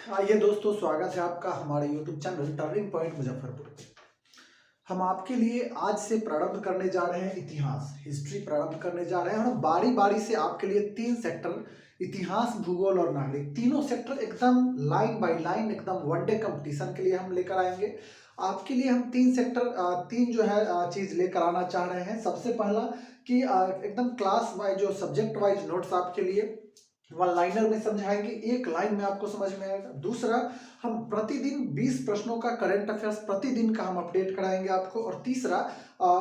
आइए दोस्तों, स्वागत है आपका हमारे YouTube channel turning point Muzaffarpur पे। हम आपके लिए आज से प्रारंभ करने जा रहे हैं इतिहास, हिस्ट्री प्रारंभ करने जा रहे हैं। हम बारी बारी से आपके लिए 3 सेक्टर इतिहास, भूगोल और नागरिक, तीनों सेक्टर एकदम लाइन बाय लाइन, एकदम वनडे कंपटीशन के लिए हम लेकर आएंगे। आपके लिए हम 3 सेक्टर, 3 जो है चीज लेकर आना चाह रहे हैं। सबसे पहला कि एकदम क्लास वाइज, जो सब्जेक्ट वाइज नोट्स आपके लिए वन लाइनर में समझाएंगे, एक लाइन में आपको समझ में आएगा। दूसरा, हम प्रतिदिन 20 प्रश्नों का करंट अफेयर्स प्रतिदिन का हम अपडेट कराएंगे आपको। और तीसरा,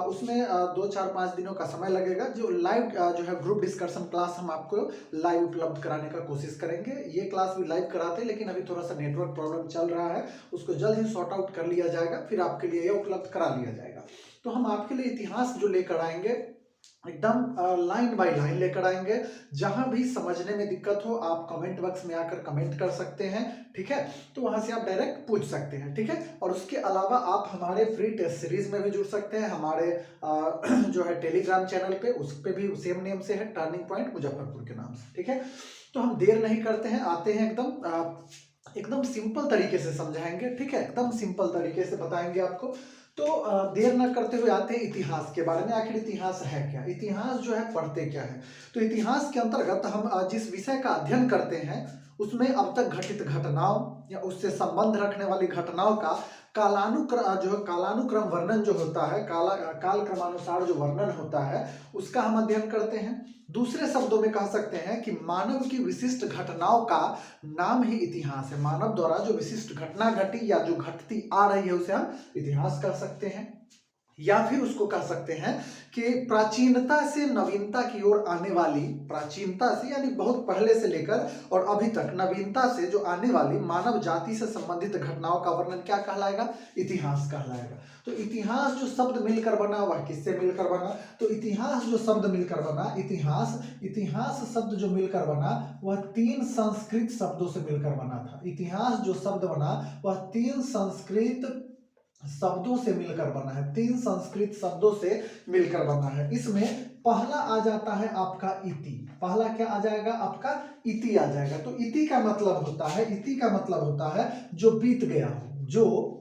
उसमें 2-4-5 दिनों का समय लगेगा। जो लाइव जो है ग्रुप डिस्कशन क्लास हम आपको लाइव उपलब्ध कराने का कोशिश करेंगे। ये क्लास भी लाइव कराते हैं, लेकिन अभी थोड़ा सा नेटवर्क प्रॉब्लम चल रहा है, उसको जल्द ही सॉर्ट आउट कर लिया जाएगा, फिर आपके लिए ये उपलब्ध करा लिया जाएगा। तो हम आपके लिए इतिहास जो लेकर आएंगे, एकदम लाइन बाय लाइन लेकर आएंगे। जहां भी समझने में दिक्कत हो, आप कमेंट बॉक्स में आकर कमेंट कर सकते हैं, ठीक है। तो वहां से आप डायरेक्ट पूछ सकते हैं, ठीक है। और उसके अलावा आप हमारे फ्री टेस्ट सीरीज में भी जुड़ सकते हैं। हमारे जो है टेलीग्राम चैनल पे, उस पे भी सेम नेम से है, टर्निंग पॉइंट मुजफ्फरपुर के नाम से, ठीक है। तो हम देर नहीं करते हैं, आते हैं एकदम सिंपल तरीके से समझाएंगे, ठीक है। एकदम सिंपल तरीके से बताएंगे आपको। तो देर न करते हुए आते हैं इतिहास के बारे में। आखिर इतिहास है क्या, इतिहास जो है पढ़ते क्या है। तो इतिहास के अंतर्गत हम जिस विषय का अध्ययन करते हैं, उसमें अब तक घटित घटनाओं या उससे संबंध रखने वाली घटनाओं का कालानुक्रम वर्णन जो होता है, काल क्रमानुसार जो वर्णन होता है, उसका हम अध्ययन करते हैं। दूसरे शब्दों में कह सकते हैं कि मानव की विशिष्ट घटनाओं का नाम ही इतिहास है। मानव द्वारा जो विशिष्ट घटना घटी या जो घटती आ रही है, उसे हम इतिहास कह सकते हैं। या फिर उसको कह सकते हैं कि प्राचीनता से नवीनता की ओर आने वाली, प्राचीनता से यानी बहुत पहले से लेकर और अभी तक नवीनता से जो आने वाली मानव जाति से संबंधित घटनाओं का वर्णन क्या कहलाएगा, इतिहास कहलाएगा। तो इतिहास जो शब्द मिलकर बना, वह किससे मिलकर बना? तो इतिहास जो शब्द मिलकर बना, इतिहास शब्द जो मिलकर बना, वह 3 संस्कृत शब्दों से मिलकर बना था। इतिहास जो शब्द बना, वह 3 संस्कृत शब्दों से मिलकर बना है, 3 संस्कृत शब्दों से मिलकर बना है। इसमें पहला आ जाता है आपका इति। पहला क्या आ जाएगा? आपका इति आ जाएगा। तो इति का मतलब होता है, इति का मतलब होता है जो बीत गया हो, जो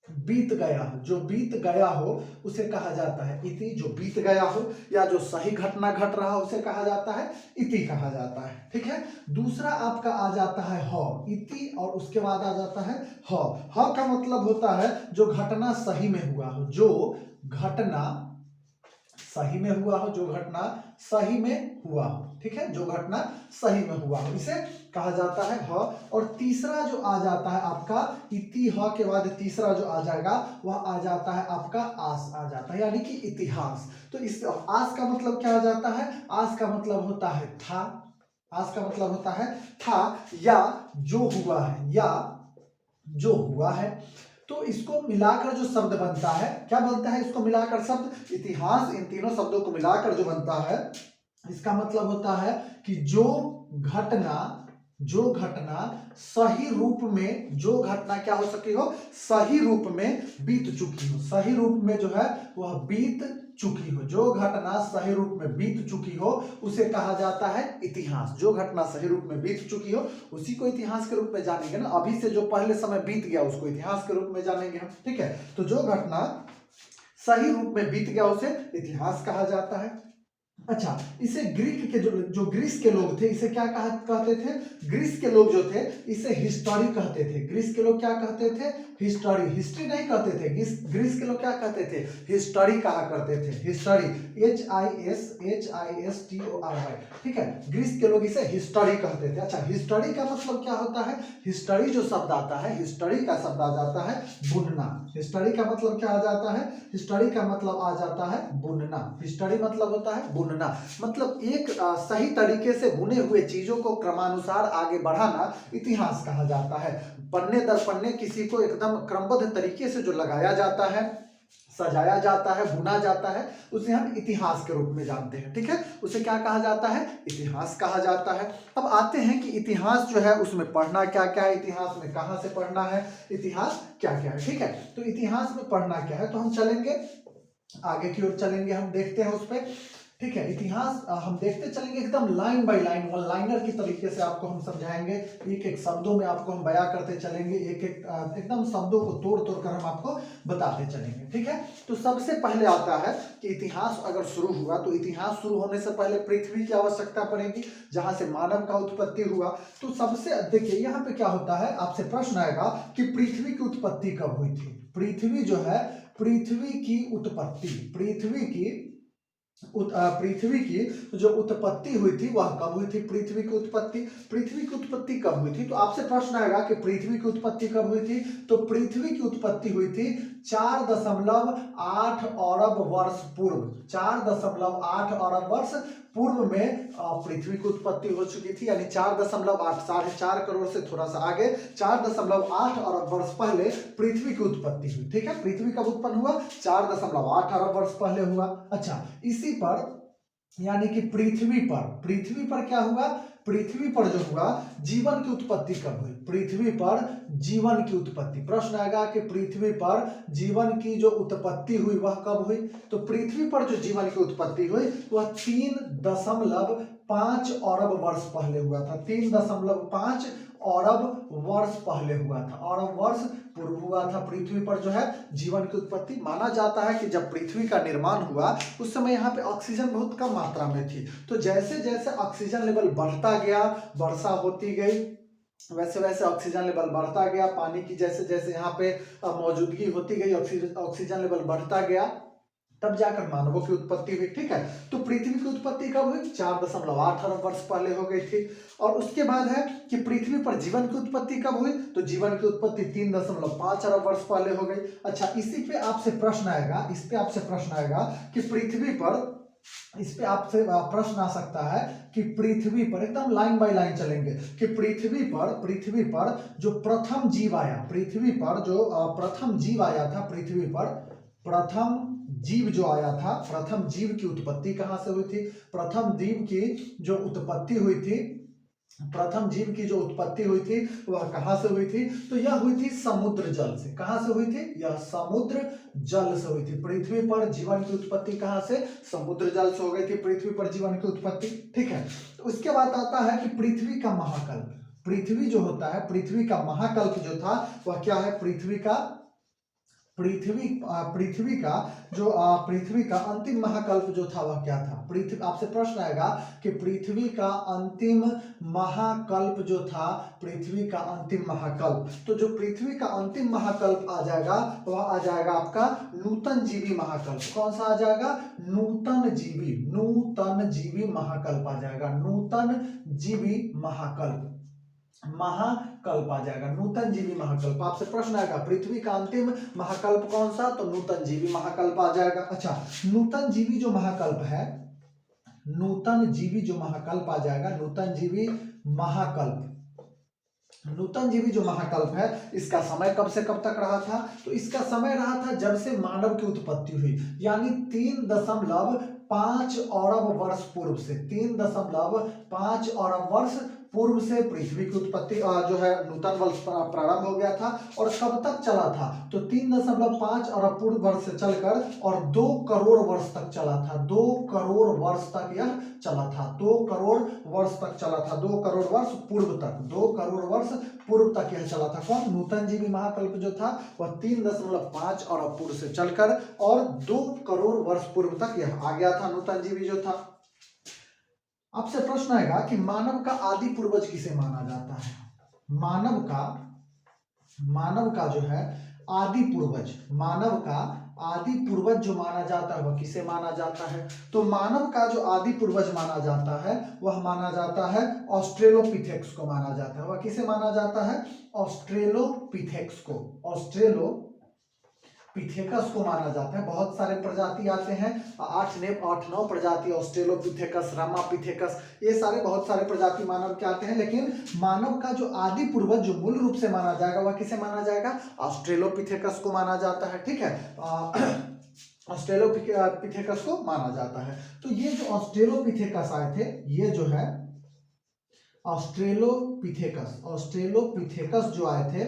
बीत गया हो उसे कहा जाता है इति। जो बीत गया हो या जो सही घटना घट रहा हो, उसे कहा जाता है इति कहा जाता है, ठीक है। दूसरा आपका आ जाता है ह। इति और उसके बाद आ जाता है ह। ह का मतलब होता है जो घटना सही में हुआ हो, जो घटना सही में हुआ हो, जो घटना सही में हुआ हो, ठीक है। जो घटना सही में हुआ हो, इसे कहा जाता है ह। और तीसरा जो आ जाता है आपका इति, ह के बाद तीसरा जो आ जाएगा, वह आ जाता है आपका आस आ जाता है, यानी कि इतिहास। तो इस आस का मतलब क्या आ जाता है? आस का मतलब होता है था। आस का मतलब होता है था, या जो हुआ है, या जो हुआ है। तो इसको मिलाकर जो शब्द बनता है, क्या बनता है? इसको मिलाकर शब्द इतिहास, इन तीनों शब्दों को मिलाकर जो बनता है, इसका मतलब होता है कि जो घटना सही रूप में, जो घटना क्या हो सकी हो, सही रूप में बीत चुकी हो, सही रूप में जो है वह बीत चुकी हो, जो घटना सही रूप में बीत चुकी हो, उसे कहा जाता है इतिहास। जो घटना सही रूप में बीत चुकी हो, उसी को इतिहास के रूप में जानेंगे ना। अभी से जो पहले समय बीत गया, उसको इतिहास के रूप में जानेंगे हम, ठीक है। तो जो घटना सही रूप में बीत गया, उसे इतिहास कहा जाता है। अच्छा, इसे ग्रीक के जो ग्रीस के लोग थे, इसे क्या कहते थे? ग्रीस के लोग जो थे, इसे हिस्टोरी कहते थे। ग्रीस के लोग क्या कहते थे? हिस्टोरी, हिस्ट्री नहीं कहते थे। ग्रीस के लोग क्या कहते थे? हिस्टोरी कहा करते थे। हिस्टोरी, HISTORY, ठीक है। ग्रीस के लोग इसे हिस्टोरी कहते थे। अच्छा, हिस्टोरी का मतलब क्या होता है? हिस्टोरी जो शब्द आता है, हिस्टोरी का शब्द आ जाता है बुनना। हिस्टोरी का मतलब क्या आ जाता है? हिस्टोरी का मतलब आ जाता है बुनना। हिस्टोरी मतलब होता है बुनना, मतलब एक सही तरीके से बुने हुए चीजों को क्रमानुसार आगे बढ़ाना इतिहास कहा जाता है। पन्ने दर पन्ने किसी को एकदम क्रमबद्ध तरीके से जो लगाया जाता है, सजाया जाता है, बुना जाता है, उसे हम इतिहास के रूप में जानते हैं, ठीक है। उसे क्या कहा जाता है? इतिहास कहा जाता है। अब आते हैं कि इतिहास जो है उसमें पढ़ना क्या क्या है, इतिहास में कहां से पढ़ना है, इतिहास क्या क्या है, ठीक है। तो इतिहास में पढ़ना क्या है, तो हम चलेंगे आगे की ओर, चलेंगे हम, देखते हैं उस पर, ठीक है। इतिहास हम देखते चलेंगे एकदम line by line, one liner की तरीके से आपको हम समझाएंगे, एक एक शब्दों में आपको हम बयां करते चलेंगे, एक एक एकदम शब्दों को तोड़ तोड़ कर हम आपको बताते चलेंगे, ठीक है। तो सबसे पहले आता है कि इतिहास अगर शुरू हुआ तो इतिहास शुरू होने से पहले पृथ्वी की आवश्यकता पड़ेगी, जहां से मानव का उत्पत्ति हुआ। तो सबसे देखिए यहाँ पे क्या होता है, आपसे प्रश्न आएगा कि पृथ्वी की उत्पत्ति कब हुई थी। पृथ्वी जो है, पृथ्वी की उत्पत्ति, पृथ्वी की जो उत्पत्ति हुई थी वह कब हुई थी। पृथ्वी की उत्पत्ति कब हुई थी, तो आपसे प्रश्न आएगा कि पृथ्वी की उत्पत्ति कब हुई थी। तो पृथ्वी की उत्पत्ति हुई थी 4.8 अरब वर्ष पूर्व। 4.8 अरब वर्ष पूर्व में पृथ्वी की उत्पत्ति हो चुकी थी, यानी 4.8, 4.5 करोड़ से थोड़ा सा आगे 4.8 अरब वर्ष पहले पृथ्वी की उत्पत्ति हुई, ठीक है। पृथ्वी कब उत्पन्न हुआ, 4.8 अरब वर्ष पहले हुआ। अच्छा, इसी पर यानी कि पृथ्वी पर क्या हुआ, पृथ्वी पर जो हुआ जीवन की उत्पत्ति कब हुई। पृथ्वी पर जीवन की उत्पत्ति, प्रश्न आएगा कि पृथ्वी पर जीवन की जो उत्पत्ति हुई वह कब हुई। तो पृथ्वी पर जो जीवन की उत्पत्ति हुई वह 3.5 अरब वर्ष पहले हुआ था। 3.5 अरब वर्ष पहले हुआ था, अरब वर्ष पूर्व हुआ था पृथ्वी पर जो है जीवन की उत्पत्ति। माना जाता है कि जब पृथ्वी का निर्माण हुआ उस समय यहाँ पे ऑक्सीजन बहुत कम मात्रा में थी, तो जैसे जैसे ऑक्सीजन लेवल बढ़ता गया, वर्षा होती गई, वैसे वैसे ऑक्सीजन लेवल बढ़ता गया, पानी की जैसे जैसे यहाँ पे मौजूदगी होती गई, ऑक्सीजन लेवल बढ़ता गया, तब जाकर मानवों की उत्पत्ति हुई, ठीक है। तो पृथ्वी की उत्पत्ति कब हुई, 4.8 अरब वर्ष पहले हो गई थी। और उसके बाद है कि पृथ्वी पर जीवन की उत्पत्ति कब हुई, तो जीवन की उत्पत्ति 3.5 अरब वर्ष पहले हो गई। अच्छा, इस पे आपसे प्रश्न आएगा कि पृथ्वी पर, इस पे आपसे प्रश्न आ सकता है कि पृथ्वी पर, एकदम लाइन बाय लाइन चलेंगे, कि पृथ्वी पर जो प्रथम जीव आया, पृथ्वी पर जो प्रथम जीव आया था, पृथ्वी पर प्रथम जीव जो आया था, प्रथम जीव की उत्पत्ति कहां से हुई थी। प्रथम जीव की जो उत्पत्ति हुई थी, प्रथम जीव की जो उत्पत्ति हुई थी वह कहां से हुई थी, तो यह हुई थी समुद्र जल से। कहां से हुई थी, यह समुद्र जल से हुई थी। पृथ्वी पर जीवन की उत्पत्ति कहां से, समुद्र जल से हो गई थी पृथ्वी पर जीवन की उत्पत्ति, ठीक है। तो उसके बाद आता है कि पृथ्वी का महाकल्प, पृथ्वी जो होता है, पृथ्वी का महाकल्प जो था वह क्या है, पृथ्वी का अंतिम महाकल्प जो था वह क्या था। पृथ्वी, आपसे प्रश्न आएगा कि पृथ्वी का अंतिम महाकल्प जो था, पृथ्वी का अंतिम महाकल्प, तो जो पृथ्वी का अंतिम महाकल्प आ जाएगा वह आ जाएगा आपका नूतन जीवी महाकल्प। कौन सा आ जाएगा, नूतन जीवी महाकल्प आ जाएगा, नूतन जीवी महाकल्प आ जाएगा, नूतन जीवी महाकल्प। आपसे प्रश्न आएगा पृथ्वी का अंतिम महाकल्प कौन सा, तो नूतन जीवी महाकल्प आ जाएगा। अच्छा, नूतन जीवी जो महाकल्प है, नूतन जीवी जो महाकल्प आ जाएगा, नूतन जीवी जो महाकल्प है, इसका समय कब से कब तक रहा था, तो इसका समय रहा था जब से मानव की उत्पत्ति हुई, यानी 3.5 अरब वर्ष पूर्व से, 3.5 अरब वर्ष पूर्व से पृथ्वी की उत्पत्ति जो है नूतन वर्ष प्रारंभ हो गया था। और कब तक चला था, तो 3.5 अरब पूर्व वर्ष से चलकर और 2 करोड़ वर्ष तक चला था, 2 करोड़ वर्ष तक यह चला था, 2 करोड़ वर्ष तक चला था, 2 करोड़ वर्ष पूर्व तक, 2 करोड़ वर्ष पूर्व तक यह चला था। कौन, नूतन जीवी महाकल्प जो था वह 3.5 अरब पूर्व से चलकर और 2 करोड़ वर्ष पूर्व तक यह आ गया था, नूतन जीवी जो था। आपसे प्रश्न आएगा कि मानव का आदि पूर्वज किसे माना जाता है। मानव का जो है आदि पूर्वज, मानव का आदि पूर्वज जो माना जाता है वह किसे माना जाता है, तो मानव का जो आदि पूर्वज माना जाता है वह माना जाता है ऑस्ट्रेलोपिथेक्स को माना जाता है। वह किसे माना जाता है, ऑस्ट्रेलोपिथेक्स को, पिथेकस को माना जाता है। बहुत सारे प्रजाति आते हैं, 8-9 प्रजाति, ऑस्ट्रेलोपिथेकस, रामापिथेकस, ये सारे बहुत सारे प्रजाति मानव के आते हैं। लेकिन मानव का जो आदि पूर्वज जो मूल रूप से माना जाएगा वह किसे माना जाएगा, ऑस्ट्रेलोपिथेकस को माना जाता है, ठीक है। ऑस्ट्रेलोपिथेकस को माना जाता है। तो ये जो ऑस्ट्रेलोपिथेकस आए थे, ये जो है ऑस्ट्रेलोपिथेकस जो आए थे,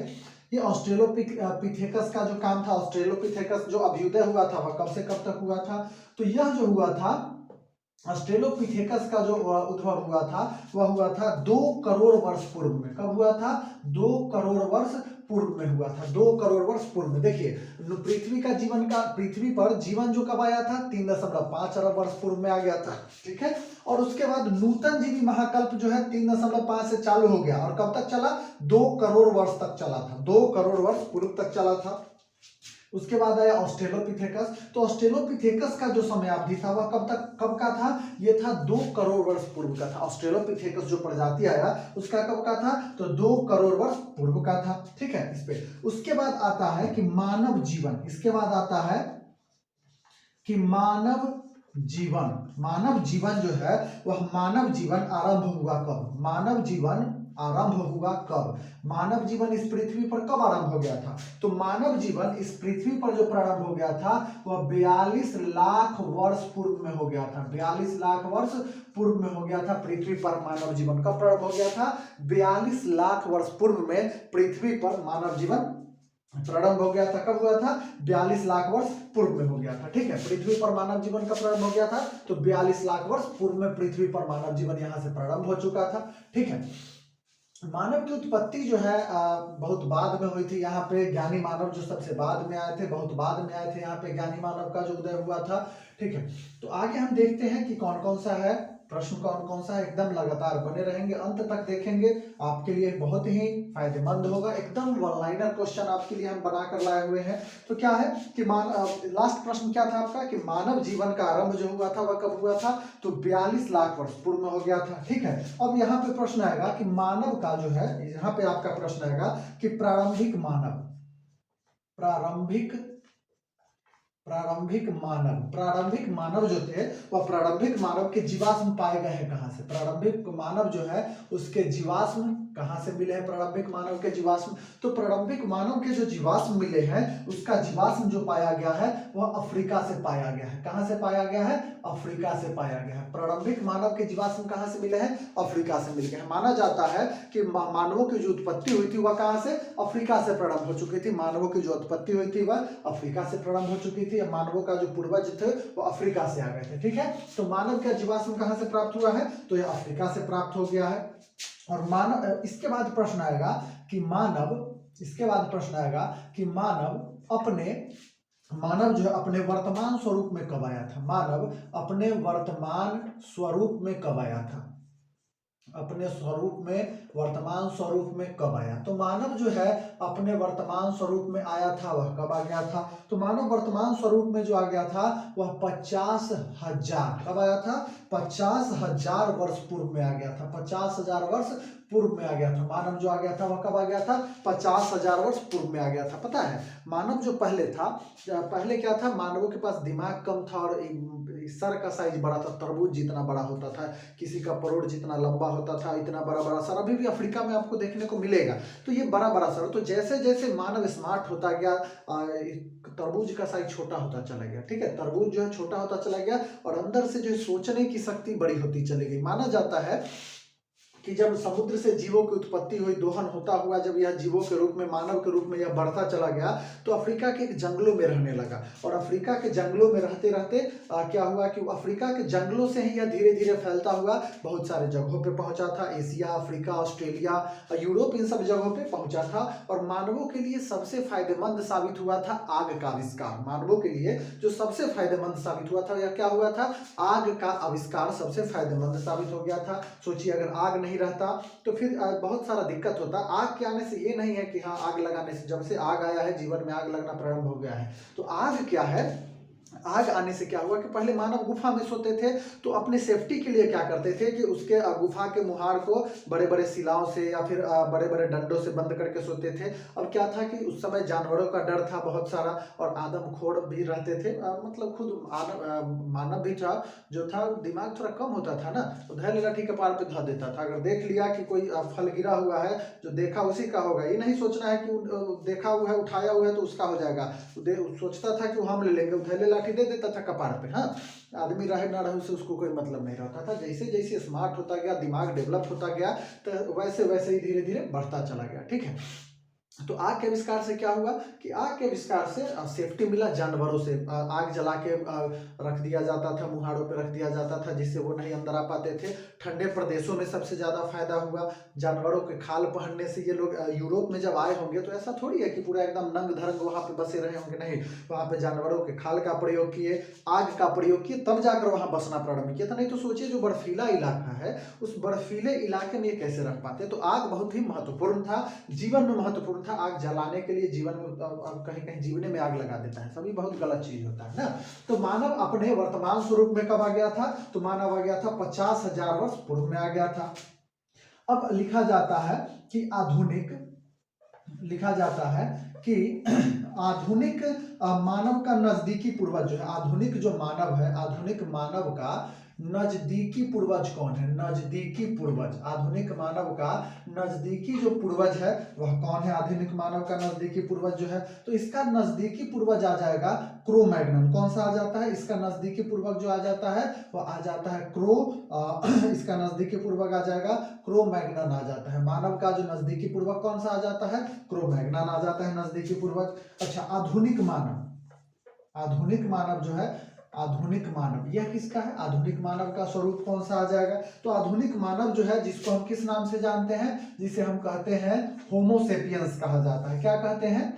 ये ऑस्ट्रेलोपिथेकस का जो काम था, ऑस्ट्रेलोपिथेकस जो अभ्युदय हुआ था वह कब से कब तक हुआ था, तो यह जो हुआ था ऑस्ट्रेलोपिथेकस का जो उद्भव हुआ था वह हुआ था 2 करोड़ वर्ष पूर्व में। कब हुआ था? 2 करोड़ वर्ष पूर्व में हुआ था। 2 करोड़ वर्ष पूर्व में। देखिए पृथ्वी पर जीवन जो कब आया था? 3.5 अरब वर्ष पूर्व में आ गया था। ठीक है। और उसके बाद नूतन जीवी महाकल्प जो है 3.5 से चालू हो गया और कब तक चला? 2 करोड़ वर्ष तक चला था। 2 करोड़ वर्ष पूर्व तक चला था। उसके बाद आया ऑस्ट्रेलोपिथेकस। तो ऑस्ट्रेलोपिथेकस का जो समयावधि था वह कब का था? ये था 2 करोड़ वर्ष पूर्व का था। ऑस्ट्रेलोपिथेकस जो प्रजाति आया उसका कब का था? तो 2 करोड़ वर्ष पूर्व का था। ठीक है। इस पे उसके बाद आता है कि मानव जीवन। इसके बाद आता है कि मानव जीवन जो है वह मानव जीवन आरंभ हुआ कब? मानव जीवन आरंभ हुआ कब? मानव जीवन इस पृथ्वी पर कब आरंभ हो गया था? तो मानव जीवन इस पृथ्वी पर जो प्रारंभ हो गया था वह 42 लाख वर्ष पूर्व में हो गया था। 42 लाख वर्ष पूर्व में हो गया था पृथ्वी पर मानव जीवन। कब प्रारंभ हो गया था? 42 लाख वर्ष पूर्व में पृथ्वी पर मानव जीवन प्रारंभ हो गया था। कब हुआ था? 42 लाख वर्ष पूर्व में हो गया था। ठीक है। पृथ्वी पर मानव जीवन का प्रारंभ हो गया था तो 42 लाख वर्ष पूर्व में पृथ्वी पर मानव जीवन यहां से प्रारंभ हो चुका था। ठीक है। मानव की उत्पत्ति जो है बहुत बाद में हुई थी। यहाँ पे ज्ञानी मानव जो सबसे बाद में आए थे, बहुत बाद में आए थे। यहाँ पे ज्ञानी मानव का जो उदय हुआ था। ठीक है। तो आगे हम देखते हैं कि कौन कौन सा है प्रश्न, कौन कौन सा है। एकदम लगातार बने रहेंगे, अंत तक देखेंगे, आपके लिए बहुत ही फायदेमंद होगा। एकदम वन लाइनर क्वेश्चन आपके लिए हम बनाकर लाए हुए हैं। तो क्या है कि लास्ट प्रश्न क्या था आपका कि मानव जीवन का आरंभ जो हुआ था वह कब हुआ था? तो 42 लाख वर्ष पूर्व में हो गया था। ठीक है। अब यहाँ पे प्रश्न आएगा कि मानव का जो है, यहाँ पे आपका प्रश्न आएगा कि प्रारंभिक मानव जो थे वह प्रारंभिक मानव के जीवाश्म पाए गए हैं कहां से? प्रारंभिक मानव जो है उसके जीवाश्म कहां से मिले हैं? प्रारंभिक मानव के जीवाश्म। तो प्रारंभिक मानव के जो जीवाश्म मिले हैं उसका जीवाश्म जो पाया गया है वह अफ्रीका से पाया गया है। कहां से पाया गया है? अफ्रीका से पाया गया है। प्रारंभिक मानव के जीवाश्म कहां से मिले हैं? अफ्रीका से मिल गए हैं। माना जाता है कि मानवों की जो उत्पत्ति हुई थी वह कहां से? अफ्रीका से प्रारंभ हो चुकी थी। मानवों की जो उत्पत्ति हुई थी वह अफ्रीका से प्रारंभ हो चुकी थी। मानवों का जो पूर्वज थे वो अफ्रीका से आ गए थे। ठीक है। तो मानव का जीवाश्म कहां से प्राप्त हुआ है? तो यह अफ्रीका से प्राप्त हो गया है। और मानव, इसके बाद प्रश्न आएगा कि मानव जो है अपने वर्तमान स्वरूप में कब आया था? मानव अपने वर्तमान स्वरूप में कब आया था? वर्तमान स्वरूप में कब आया? तो मानव जो है अपने वर्तमान स्वरूप में आया था वह कब आ गया था? तो मानव वर्तमान स्वरूप में जो आ गया था वह 50,000, कब आया था? 50,000 वर्ष पूर्व में आ गया था। 50,000 वर्ष पूर्व में आ गया था। मानव जो आ गया था वह कब आ गया था? 50,000 वर्ष पूर्व में आ गया था। पता है मानव जो पहले क्या था? मानवों के पास दिमाग कम था और सर का साइज बड़ा था, तरबूज जितना बड़ा होता था, किसी का परोड़ जितना लंबा होता था, इतना बड़ा बड़ा सर अभी भी अफ्रीका में आपको देखने को मिलेगा। तो ये बड़ा बड़ा सर। तो जैसे जैसे मानव स्मार्ट होता गया तरबूज का साइज छोटा होता चला गया। ठीक है। तरबूज जो है छोटा होता चला गया और अंदर से जो सोचने की शक्ति बड़ी होती चली गई। माना जाता है कि जब समुद्र से जीवों की उत्पत्ति हुई, दोहन होता हुआ जब यह जीवों के रूप में, मानव के रूप में यह बढ़ता चला गया तो अफ्रीका के जंगलों में रहने लगा। और अफ्रीका के जंगलों में रहते रहते क्या हुआ कि अफ्रीका के जंगलों से ही यह धीरे धीरे फैलता हुआ बहुत सारे जगहों पे पहुंचा था। एशिया, अफ्रीका, ऑस्ट्रेलिया, यूरोप, इन सब जगहों पे पहुंचा था। और मानवों के लिए सबसे फायदेमंद साबित हुआ था आग का आविष्कार। मानवों के लिए जो सबसे फायदेमंद साबित हुआ था यह क्या हुआ था? आग का आविष्कार सबसे फायदेमंद साबित हो गया था। सोचिए अगर आग नहीं रहता तो फिर बहुत सारा दिक्कत होता। आग के आने से ये नहीं है कि हाँ आग लगाने से, जब से आग आया है जीवन में आग लगना प्रारंभ हो गया है। तो आग क्या है? आग आने से क्या हुआ कि पहले मानव गुफा में सोते थे तो अपने सेफ्टी के लिए क्या करते थे कि उसके गुफा के मुहार को बड़े बड़े शिलाओं से या फिर बड़े बड़े डंडों से बंद करके सोते थे। अब क्या था कि उस समय जानवरों का डर था बहुत सारा और आदमखोर भी रहते थे। मतलब खुद मानव भी था जो था, दिमाग थोड़ा कम होता था ना, तो धैर्य लाठी कपार पे धर देता था। अगर देख लिया कि कोई फल गिरा हुआ है जो देखा उसी का होगा, ये नहीं सोचना है कि देखा हुआ है उठाया हुआ है तो उसका हो जाएगा। सोचता था कि हम ले लेंगे, धैर्य लाठी दे देता था कपार पे। हाँ, आदमी रहे ना रहे उससे उसको कोई मतलब नहीं रहता था। जैसे जैसे स्मार्ट होता गया, दिमाग डेवलप होता गया तो वैसे वैसे ही धीरे धीरे बढ़ता चला गया। ठीक है। तो आग के आविष्कार से क्या हुआ कि आग के आविष्कार से सेफ्टी मिला जानवरों से। आग जला के रख दिया जाता था, मुहाड़ों पे रख दिया जाता था, जिससे वो नहीं अंदर आ पाते थे। ठंडे प्रदेशों में सबसे ज़्यादा फायदा हुआ। जानवरों के खाल पहनने से ये लोग यूरोप में जब आए होंगे तो ऐसा थोड़ी है कि पूरा एकदम नंग धरंग वहाँ पे बसे रहे होंगे, नहीं, वहाँ पे जानवरों के खाल का प्रयोग किए, आग का प्रयोग किए, तब जाकर वहाँ बसना प्रारंभ किया था। नहीं तो सोचिए जो बर्फीला इलाका है उस बर्फीले इलाके में ये कैसे रह पाते। तो आग बहुत ही महत्वपूर्ण था, जीवन में महत्वपूर्ण था। आग जलाने के लिए जीवन में कहीं कहीं जीवने में आग लगा देता है, सभी बहुत गलत चीज होता है ना। तो मानव अपने वर्तमान स्वरूप में कब आ गया था? तो मानव आ गया था 50,000 वर्ष पूर्व में आ गया था। अब लिखा जाता है कि आधुनिक मानव का नजदीकी पूर्वज जो है, आधुनिक जो मानव है, आधुनिक मानव का नजदीकी पूर्वज कौन है? नजदीकी पूर्वज, आधुनिक मानव का नजदीकी जो पूर्वज है वह कौन है? आधुनिक मानव का नजदीकी पूर्वज जो है, तो इसका नजदीकी पूर्वज आ जाएगा क्रो-मैग्नन। कौन सा आ जाता है? इसका नजदीकी पूर्वज जो आ जाता है वह आ जाता है इसका नजदीकी पूर्वज आ जाएगा क्रो-मैग्नन आ जाता है। मानव का जो नजदीकी पूर्वज कौन सा आ जाता है? क्रो-मैग्नन आ जाता है नजदीकी पूर्वज। अच्छा, आधुनिक मानव जो है, आधुनिक मानव यह किसका है? आधुनिक मानव का स्वरूप कौन सा आ जाएगा? तो आधुनिक मानव जो है, जिसको हम किस नाम से जानते हैं? जिसे हम कहते हैं होमोसेपियंस कहा जाता है। क्या कहते हैं?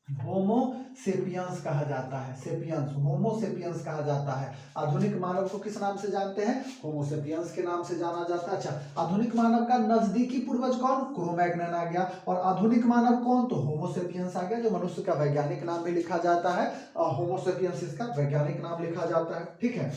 होमोसेपियंस कहा जाता है। सेपियंस, होमोसेपियंस कहा जाता है। आधुनिक मानव को किस नाम से जानते हैं? होमोसेपियंस के नाम से जाना जाता है। अच्छा, आधुनिक मानव का नजदीकी पूर्वज कौन? क्रो-मैग्नन आ गया। और आधुनिक मानव कौन? तो होमोसेपियंस आ गया, जो मनुष्य का वैज्ञानिक नाम भी लिखा जाता है। होमोसेपियंस इसका वैज्ञानिक नाम लिखा जाता है। ठीक है।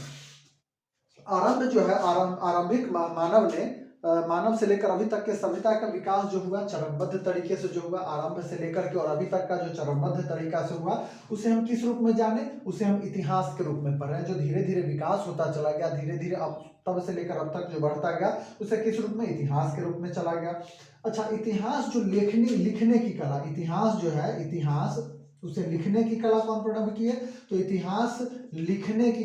आरंभ जो है, आरंभिक मानव ने मानव से लेकर अभी तक के सभ्यता का विकास जो हुआ चरणबद्ध तरीके से जो हुआ, आरंभ से लेकर के और अभी तक का जो चरणबद्ध तरीका से हुआ, उसे हम किस रूप में जाने? उसे हम इतिहास के रूप में पढ़ रहे हैं। जो धीरे धीरे विकास होता चला गया, धीरे धीरे अब तब से लेकर अब तक जो बढ़ता गया, उसे किस रूप में? इतिहास के रूप में चला गया। अच्छा, इतिहास जो लिखने की कला, इतिहास जो है, इतिहास उसे लिखने की कला कौन प्रारंभ की है? तो इतिहास लिखने की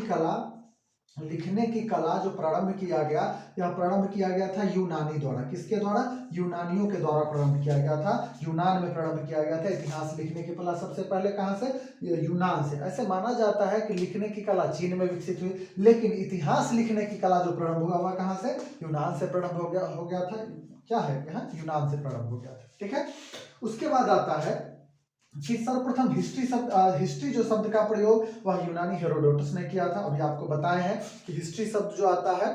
कला जो प्रारंभ किया गया, यह प्रारंभ किया गया था यूनानी द्वारा। किसके द्वारा? यूनानियों के द्वारा प्रारंभ किया गया था। यूनान में प्रारंभ किया गया था इतिहास लिखने की कला सबसे पहले। कहां से? यूनान से। ऐसे माना जाता है कि लिखने की कला चीन में विकसित हुई, लेकिन इतिहास लिखने की कला जो प्रारंभ हुआ वह कहां से? यूनान से प्रारंभ हो गया था। क्या है यहाँ? यूनान से प्रारंभ हो गया था। ठीक है। उसके बाद आता है कि सर्वप्रथम हिस्ट्री जो शब्द का प्रयोग वह यूनानी हेरोडोटस ने किया था। अभी आपको बताए हैं कि हिस्ट्री शब्द जो आता है,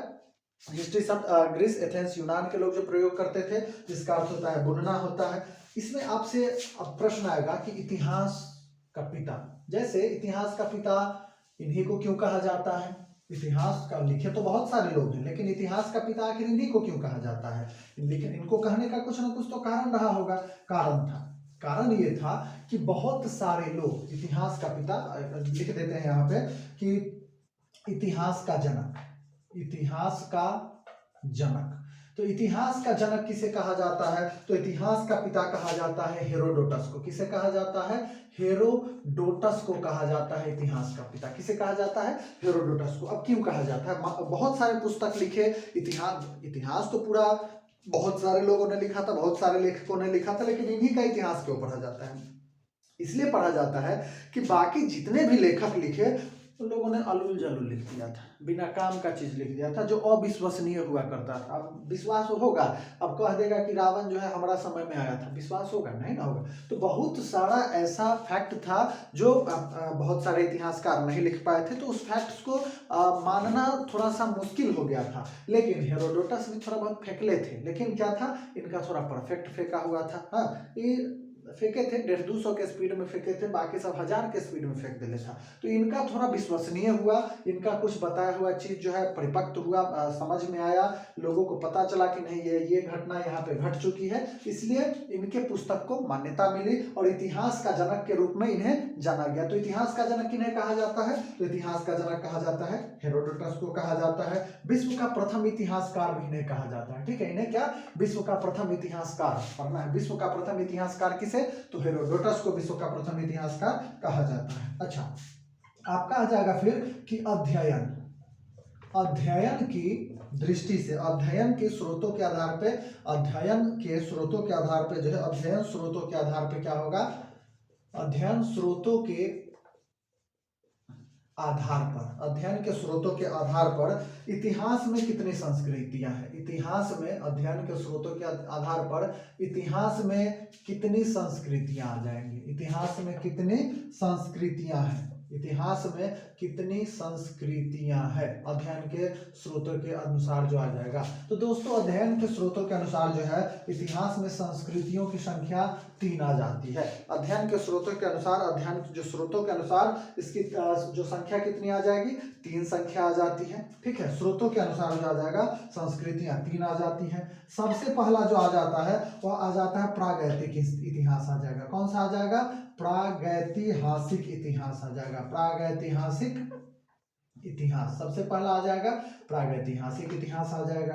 हिस्ट्री शब्द ग्रीस, एथेंस, यूनान के लोग जो प्रयोग करते थे, जिसका अर्थ होता है बुनना होता है। इसमें आपसे अब प्रश्न आएगा कि इतिहास का पिता, जैसे इतिहास का पिता इन्हीं को क्यों कहा जाता है? इतिहास का लिखे तो बहुत सारे लोग हैं, लेकिन इतिहास का पिता आखिर इन्हीं को क्यों कहा जाता है? लेकिन इनको कहने का कुछ ना कुछ तो कारण रहा होगा। कारण ये था कि बहुत सारे लोग इतिहास का पिता लिख देते हैं यहाँ पे कि इतिहास का जनक। तो इतिहास का जनक किसे कहा जाता है? तो इतिहास का पिता कहा जाता है हेरोडोटस को। किसे कहा जाता है? हेरोडोटस को कहा जाता है इतिहास का पिता। किसे कहा जाता है? हेरोडोटस को। अब क्यों कहा जाता है? बहुत सारे पुस्तक लिखे, इतिहास तो पूरा बहुत सारे लोगों ने लिखा था, बहुत सारे लेखकों ने लिखा था, लेकिन इन्हीं का इतिहास क्यों पढ़ा जाता है? इसलिए पढ़ा जाता है कि बाकी जितने भी लेखक लिखे उन लोगों ने अलूल जलूल लिख दिया था, बिना काम का चीज लिख दिया था, जो अविश्वसनीय हुआ करता था। अब विश्वास होगा? अब कह देगा कि रावण जो है हमारा समय में आया था, विश्वास होगा? नहीं ना होगा। तो बहुत सारा ऐसा फैक्ट था जो बहुत सारे इतिहासकार नहीं लिख पाए थे, तो उस फैक्ट्स को मानना थोड़ा सा मुश्किल हो गया था। लेकिन हेरोडोटस भी थोड़ा बहुत फेंकले थे, लेकिन क्या था, इनका थोड़ा परफेक्ट फेंका हुआ था। हाँ, ये फेंके थे 150-200 के स्पीड में फेंके थे, बाकी सब 1000 के स्पीड में फेंक देने था। तो इनका थोड़ा विश्वसनीय हुआ, इनका कुछ बताया हुआ चीज जो है परिपक्व हुआ, समझ में आया, लोगों को पता चला कि नहीं ये घटना यहाँ पे घट चुकी है, इसलिए इनके पुस्तक को मान्यता मिली और इतिहास का जनक के रूप में इन्हें जाना गया। तो इतिहास का जनक किन्हें कहा जाता है? तो इतिहास का जनक कहा जाता है हेरोडोटस को कहा जाता है। विश्व का प्रथम इतिहासकार भी इन्हें कहा जाता है। ठीक है, इन्हें क्या? विश्व का प्रथम इतिहासकार पढ़ना है। विश्व का प्रथम इतिहासकार किसे? तो हेरोडोटस को विश्व का प्रथम इतिहासकार कहा जाता है। अच्छा, आपका आ जाएगा फिर कि अध्ययन दृष्टि से, अध्ययन के स्रोतों के आधार पे, अध्ययन के स्रोतों के आधार पे जो है, अध्ययन स्रोतों के आधार पे क्या होगा, अध्ययन स्रोतों के आधार पर, अध्ययन के स्रोतों के आधार पर इतिहास में कितनी संस्कृतियां हैं, इतिहास में अध्ययन के स्रोतों के आधार पर इतिहास में कितनी संस्कृतियां आ जाएंगी, इतिहास में कितनी संस्कृतियां हैं, इतिहास में कितनी संस्कृतियां हैं, अध्ययन के स्रोतों के अनुसार जो आ जाएगा। तो दोस्तों अध्ययन के स्रोतों के अनुसार जो है इतिहास में संस्कृतियों की संख्या 3 आ जाती है। अध्ययन के स्रोतों के अनुसार, अध्ययन जो स्रोतों के अनुसार इसकी जो संख्या कितनी आ जाएगी, 3 संख्या आ जाती है। ठीक है, स्रोतों के अनुसार जो आ जाएगा संस्कृतियां 3 आ जाती हैं। सबसे पहला जो आ जाता है वह आ जाता है प्रागैतिक इतिहास आ जाएगा। कौन सा आ जाएगा, प्रागैतिहासिक इतिहास आ जाएगा, प्रागैतिहासिक इतिहास सबसे पहला आ जाएगा, प्रागैतिहासिक इतिहास आ जाएगा।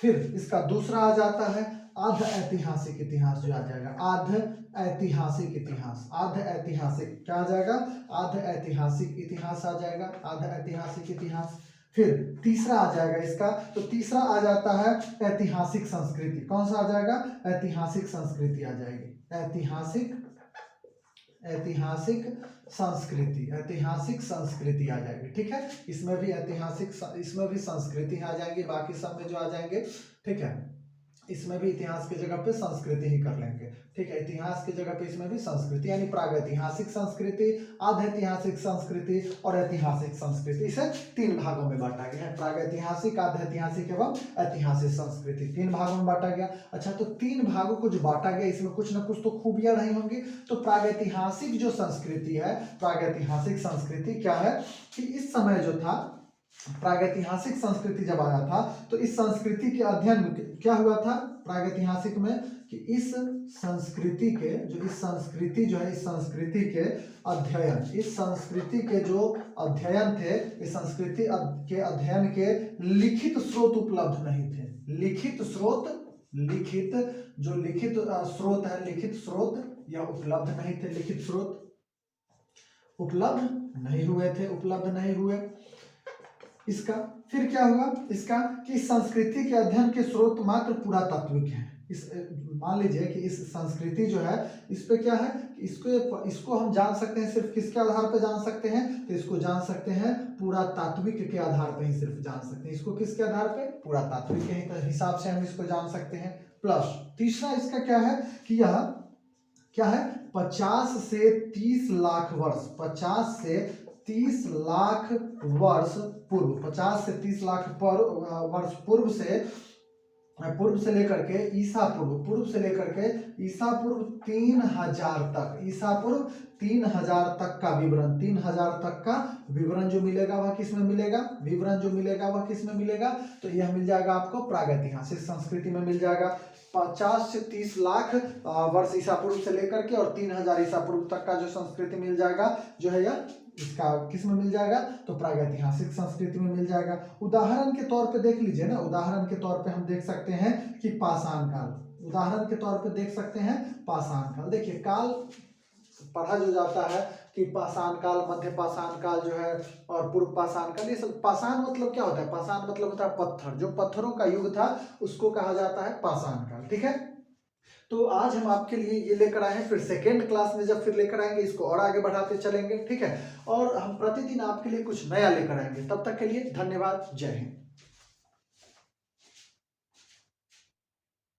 फिर इसका दूसरा आ जाता है आध ऐतिहासिक इतिहास जो आ जाएगा, आध ऐतिहासिक इतिहास, आध ऐतिहासिक क्या आ जाएगा, आध ऐतिहासिक इतिहास आ जाएगा, आध ऐतिहासिक इतिहास। फिर तीसरा आ जाएगा इसका, तो तीसरा आ जाता है ऐतिहासिक संस्कृति। कौन सा आ जाएगा, ऐतिहासिक संस्कृति आ जाएगी, ऐतिहासिक संस्कृति, ऐतिहासिक संस्कृति आ जाएगी। ठीक है, इसमें भी ऐतिहासिक, इसमें भी संस्कृति आ जाएंगी, बाकी सब में जो आ जाएंगे। ठीक है, इसमें भी इतिहास की जगह पे संस्कृति ही कर लेंगे। ठीक है, इतिहास की जगह पे इसमें भी संस्कृति, यानी प्रागैतिहासिक संस्कृति, आधैतिहासिक संस्कृति और ऐतिहासिक संस्कृति, इसे 3 भागों में बांटा गया है। प्रागैतिहासिक, आधैतिहासिक एवं ऐतिहासिक संस्कृति 3 भागों में बांटा गया। अच्छा, तो 3 भागों को जो बांटा गया इसमें कुछ ना कुछ तो खूबियां रही होंगी। तो प्रागैतिहासिक जो संस्कृति है, प्रागैतिहासिक संस्कृति क्या है कि इस समय जो था, प्रागैतिहासिक संस्कृति जब आया था तो इस संस्कृति के अध्ययन में क्या हुआ था, प्रागैतिहासिक में कि इस संस्कृति के जो, इस संस्कृति जो है, इस संस्कृति के अध्ययन, इस संस्कृति के जो अध्ययन थे, इस संस्कृति के अध्ययन के लिखित स्रोत उपलब्ध नहीं थे। लिखित स्रोत, लिखित जो लिखित स्रोत है, लिखित स्रोत या उपलब्ध नहीं थे, लिखित स्रोत उपलब्ध नहीं हुए थे, उपलब्ध नहीं हुए। इसका फिर क्या हुआ, इसका कि इस संस्कृति के अध्ययन के स्रोत मात्र पुरातात्विक हैं। इस मान लीजिए कि इस संस्कृति जो है, इस पे क्या है, इसको हम जान सकते हैं सिर्फ किसके आधार पर जान सकते हैं, तो इसको जान सकते हैं पुरातात्विक के आधार पर ही सिर्फ जान सकते हैं। इसको किसके आधार पे, पुरातात्विक के हिसाब से हम इसको जान सकते हैं। प्लस तीसरा इसका क्या है कि यह क्या है, 50 से 30 लाख वर्ष, 50 से 30 लाख वर्ष पूर्व, 50 से 30 लाख वर्ष पूर्व से लेकर के ईसा पूर्व से लेकर के ईसा पूर्व 3000 तक, ईसा पूर्व 3000 तक का विवरण, 3000 तक का विवरण जो मिलेगा वह किस में मिलेगा, विवरण जो मिलेगा वह किस में मिलेगा, तो यह मिल जाएगा आपको प्रागैतिहासिक संस्कृति में मिल जाएगा। 50 से 30 लाख वर्ष ईसा पूर्व से लेकर के और 3000 ईसा पूर्व तक का जो संस्कृति मिल जाएगा, जो है यह इसका किस में मिल जाएगा, तो प्रागैतिहासिक संस्कृति में मिल जाएगा। उदाहरण के तौर पे देख लीजिए ना, उदाहरण के तौर पे हम देख सकते हैं कि पाषाण काल, उदाहरण के तौर पे देख सकते हैं पाषाण काल। देखिए काल पढ़ा जो जाता है कि पाषाण काल, मध्य पाषाण काल जो है और पूर्व पाषाण काल, ये सब पाषाण मतलब क्या होता है, पाषाण मतलब होता है पत्थर, जो पत्थरों का युग था उसको कहा जाता है पाषाण काल। ठीक है, तो आज हम आपके लिए ये लेकर आए हैं, फिर सेकेंड क्लास में जब फिर लेकर आएंगे इसको और आगे बढ़ाते चलेंगे। ठीक है, और हम प्रतिदिन आपके लिए कुछ नया लेकर आएंगे। तब तक के लिए धन्यवाद, जय हिंद।